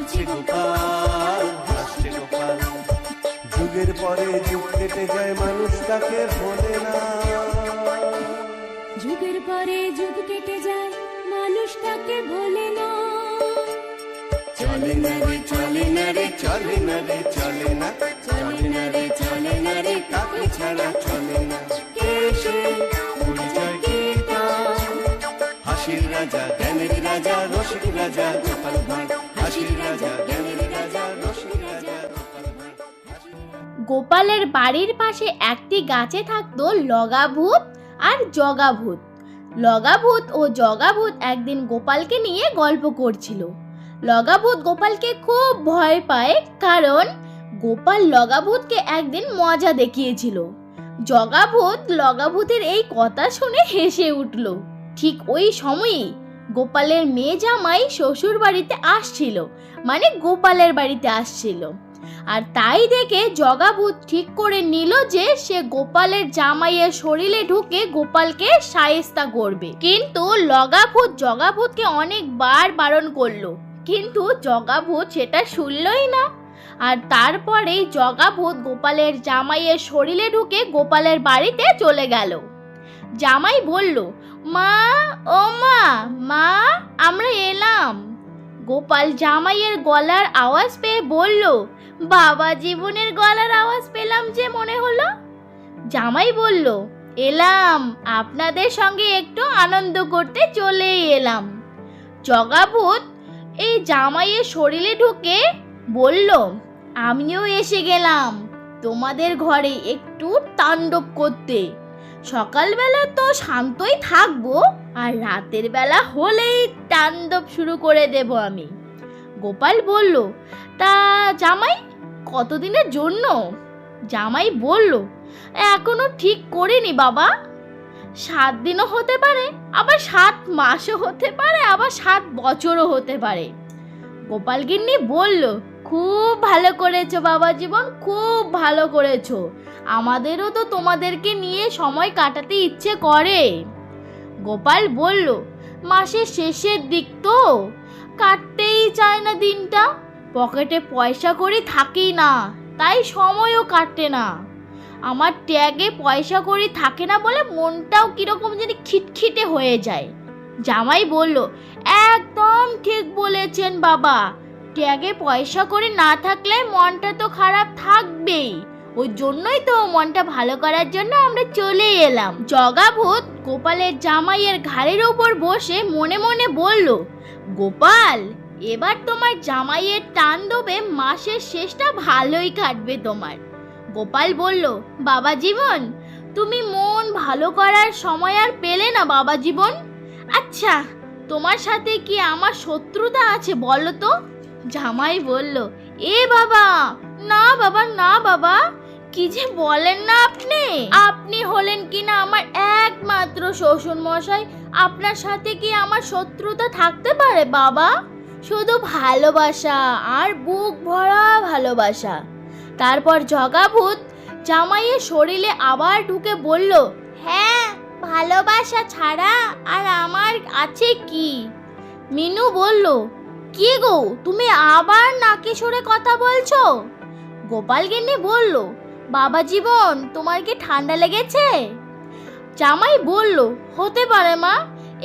হাসছে গোপাল, হাসছে গোপাল। যুগের পরে যুগ কেটে যায়, মানুষ তাকে ভোলে না। যুগের পরে যুগ কেটে যায়, মানুষ তাকে ভোলে না। চলে না রে, চলে না রে, চলে না রে, চলে না, চলে না রে, চলে না রে, তাকে ছাড়া চলে না। কে সে? পরিচয় কি তার? হাসির রাজা, জ্ঞানের রাজা, রসিক রাজা গোপাল ভাঁড়। হাসির রাজা, জ্ঞানের রাজা, রসিক রাজা গোপাল ভাঁড়। গোপালের বাড়ির পাশে একটি গাছে থাকতো লগাভূত আর জগাভূত। লগাভূত ও জগাভূত একদিন গোপালকে নিয়ে গল্প করছিল। লগাভূত গোপালকে খুব ভয় পায়, কারণ গোপাল লগাভূতকে একদিন মজা দেখিয়েছিল। জগাভূত লগাভূতের এই কথা শুনে হেসে উঠল। ঠিক ওই সময়ই গোপালের মেয়ে জামাই শ্বশুর বাড়িতে আসছিল, মানে গোপালের বাড়িতে আসছিল। আর তাই দেখে জগাভূত ঠিক করে নিল যে সে গোপালের জামাইয়ের শরীরে ঢুকে গোপালকে শায়েস্তা করবে। কিন্তু লগাভূত জগাভূতকে অনেকবার বারণ করলো, কিন্তু জগাভূত সেটা শুনলই না। আর তারপরেই জগাভূত গোপালের জামাইয়ের শরীরে ঢুকে গোপালের বাড়িতে চলে গেল। জামাই বলল, মা, ও মা, মা, আমরা এলাম। গোপাল জামাইয়ের গলার আওয়াজ পেয়ে বলল, বাবা জীবনের গলার আওয়াজ পেলাম যে মনে হলো। জামাই বলল, এলাম, আপনাদের সঙ্গে একটু আনন্দ করতে চলেই এলাম। জগাভূত এই জামাইয়ের শরীরে ঢুকে বলল, আমিও এসে গেলাম তোমাদের ঘরে একটু তাণ্ডব করতে। সকালবেলা তো শান্তই থাকবো, আর রাতের বেলা হলেই তাণ্ডব শুরু করে দেব আমি। গোপাল বলল, তা জামাই কতদিনের জন্য? জামাই বলল, এখনো ঠিক করিনি বাবা, 7 দিনও হতে পারে, আবার 7 মাসও হতে পারে, আবার 7 বছরও হতে পারে। গোপাল গিন্নি বলল, খুব ভালো করেছো বাবা জীবন, খুব ভালো করেছো, আমাদেরও তো তোমাদেরকে নিয়ে সময় কাটাতে ইচ্ছে করে। গোপাল বলল, মাসের শেষের দিক তো, কাটতেই চায় না দিনটা, পকেটে পয়সা কড়ি থাকেই না, তাই সময়ও কাটে না। আমার ট্যাগে পয়সা কড়ি থাকে না বলে মনটাও কিরকম জানি খিটখিটে হয়ে যায়। জামাই বলল, একদম ঠিক বলেছেন বাবা, ট্যাগে পয়সা কড়ি না থাকলে মনটা তো খারাপ থাকবেই, ওই জন্যই তো মনটা ভালো করার জন্য আমরা চলে এলাম। জগাভূত গোপালের জামাইয়ের ঘাড়ের উপর বসে মনে মনে বলল, গোপাল, এবার তোমার জামাইয়ের তাণ্ডবে মাসের শেষটা ভালোই কাটবে তোমার। গোপাল বলল, বাবা জীবন, তুমি মন ভালো করার সময় আর পেলে না বাবা জীবন। আচ্ছা, তোমার সাথে কি আমার শত্রুতা আছে বলো তো? জামাই বলল, এ বাবা, না বাবা, না বাবা, কি যে বলেন না আপনি, আপনি হলেন কিনা আমার একমাত্র শ্বশুর মশাই, আপনার সাথে কি আমার শত্রুতা থাকতে পারে বাবা? শুধু ভালোবাসা, আর বুক ভরা ভালোবাসা। তারপর জগাভূত জামাইয়ের শরীরে আবার ঢুকে বলল, হ্যাঁ, ভালোবাসা ছাড়া আর আমার আছে কি? মিনু বলল, কি গো, তুমি আবার নাকে সরে কথা বলছো? গোপাল গিন্নি বলল, বাবা জীবন, তোমার কি ঠান্ডা লেগেছে? জামাই বলল, হতে পারে মা,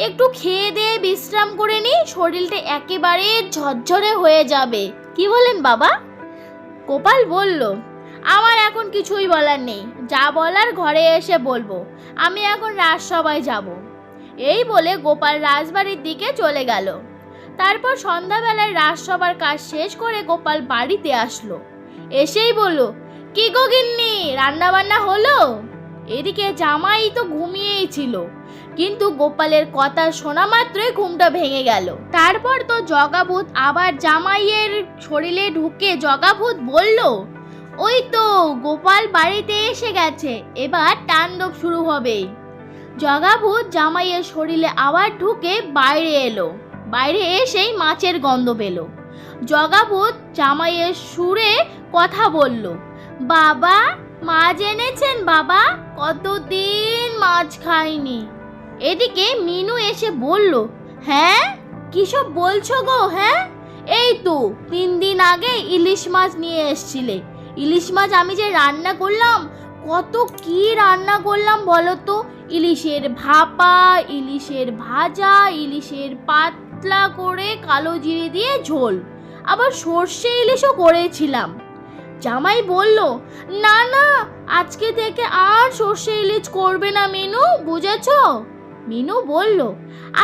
একটু খেয়ে দিয়ে বিশ্রাম করে নি, শরীরটা একেবারে ঝরঝরে হয়ে যাবে। কি বলেন বাবা? গোপাল বলল, আমার এখন কিছুই বলার নেই, যা বলার ঘরে এসে বলবো, আমি এখন রাজসভায় যাব। এই বলে গোপাল রাজবাড়ির দিকে চলে গেল। তারপর সন্ধ্যাবেলায় রাজসভার কাজ শেষ করে গোপাল বাড়িতে আসলো। এসেই বলল, কি গো গিন্নি, রান্না বান্না হলো? এদিকে জামাই তো ঘুমিয়েই ছিল, কিন্তু গোপালের কথা শোনা মাত্রই ঘুমটা ভেঙে গেল। তারপর তো জগাভূত আবার জামাইয়ের শরীরে ঢুকে জগাভূত বলল, ওই তো গোপাল বাড়িতে এসে গেছে, এবার তাণ্ডব শুরু হবে। জগাভূত জামাইয়ের শরীরে আবার ঢুকে বাইরে এলো। বাইরে এসেই মাছের গন্ধ পেল। জগাভূত জামাইয়ের সুরে কথা বলল, বাবা, মাছ এনেছেন বাবা, কতদিন মাছ খাইনি। এদিকে মিনু এসে বলল, হ্যাঁ, কিসব বলছো গো? হ্যাঁ, এই তো 3 দিন আগে ইলিশ মাছ নিয়ে এসছিলে। ইলিশ মাছ আমি যে রান্না করলাম, কত কি রান্না করলাম বলো তো। ইলিশের ভাপা, ইলিশের ভাজা, ইলিশের পাতলা করে কালো জিরে দিয়ে ঝোল, আবার সর্ষে ইলিশও করেছিলাম। জামাই বলল, না না, আজকে থেকে আর সর্ষে ইলিশ করবে না মিনু, বুঝেছো? মিনু বলল,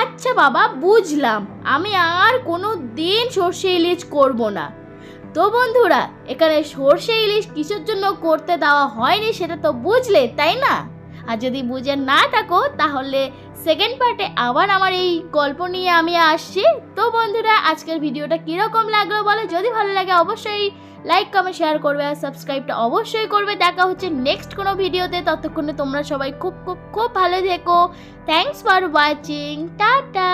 আচ্ছা বাবা, বুঝলাম, আমি আর কোনো দিন সর্ষে ইলিশ করব না। তো বন্ধুরা, এখানে সর্ষে ইলিশ কিসের জন্য করতে দেওয়া হয়নি সেটা তো বুঝলে, তাই না? আর যদি বুঝে না থাকো তাহলে সেকেন্ড পার্টে আবার আমার এই গল্প নিয়ে আমি আসছি। তো বন্ধুরা, আজকের ভিডিওটা কীরকম লাগলো বলো, যদি ভালো লাগে অবশ্যই লাইক কমেন্ট শেয়ার করবে আর সাবস্ক্রাইবটা অবশ্যই করবে। দেখা হচ্ছে নেক্সট কোনো ভিডিওতে, ততক্ষণে তোমরা সবাই খুব খুব খুব ভালো থেকো। Thanks for watching, tata.